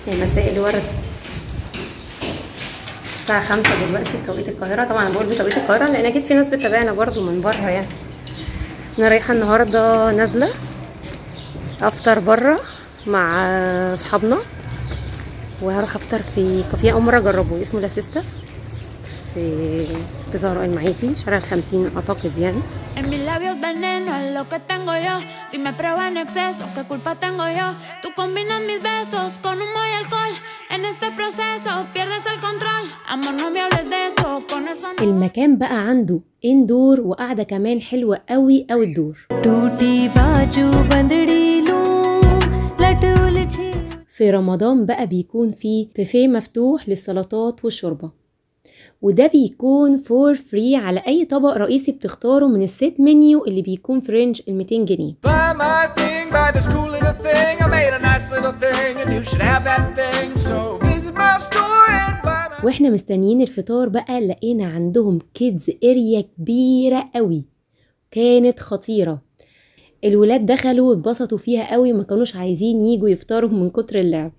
مساء الورد. الساعة 5 دلوقتي بتوقيت القاهرة. طبعا انا بقول بتوقيت القاهرة لان اكيد في ناس بتتابعنا برضو من بره يعني. انا رايحة النهاردة نازلة افطر بره مع اصحابنا، وهروح افطر في كافيه اول مرة اجربه اسمه لاسيستا في زهراء المعادي شارع 50 اعتقد يعني. En mis labios veneno es lo que tengo yo. Si me prueba en exceso, ¿qué culpa tengo yo? Tú combinas mis besos con humo y alcohol. En este proceso pierdes el control. Amor, no me hables de eso, con eso no. المكان بقى عنده اندور وقاعدة كمان حلوة قوي قوي الدور. في رمضان بقى بيكون فيه بوفيه مفتوح للسلطات والشوربة، وده بيكون فور فري على اي طبق رئيسي بتختاره من السيت منيو اللي بيكون في رينج ال 200 جنيه. واحنا مستنيين الفطار بقى لقينا عندهم كيدز اريا كبيرة قوي كانت خطيرة. الولاد دخلوا واتبسطوا فيها قوي وما كانوش عايزين ييجوا يفطروا من كتر اللعب.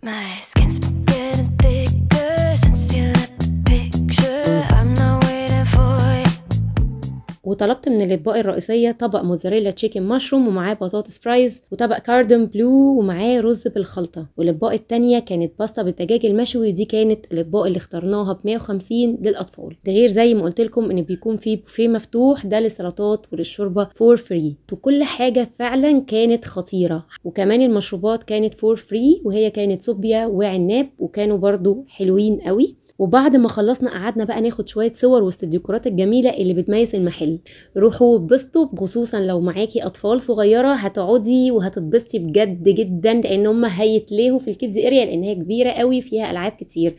وطلبت من الاطباق الرئيسيه طبق موزاريلا تشيكن مشروم ومعاه بطاطس فرايز، وطبق كاردن بلو ومعاه رز بالخلطه، والاطباق التانية كانت باستا بالدجاج المشوي، ودي كانت الاطباق اللي اخترناها ب 150 للاطفال. ده غير زي ما قلت لكم ان بيكون فيه بوفيه مفتوح ده للسلطات وللشوربه فور فري، وكل حاجه فعلا كانت خطيره. وكمان المشروبات كانت فور فري، وهي كانت صوبيا وعناب وكانوا برضو حلوين قوي. وبعد ما خلصنا قعدنا بقى ناخد شويه صور وسط الديكورات الجميله اللي بتميز المحل. روحوا اتبسطوا، خصوصا لو معاكي اطفال صغيره هتقعدي وهتتبسطي بجد جدا، لان هم هيتلهوا في الكيدز اريا لان هي كبيره قوي فيها العاب كتير.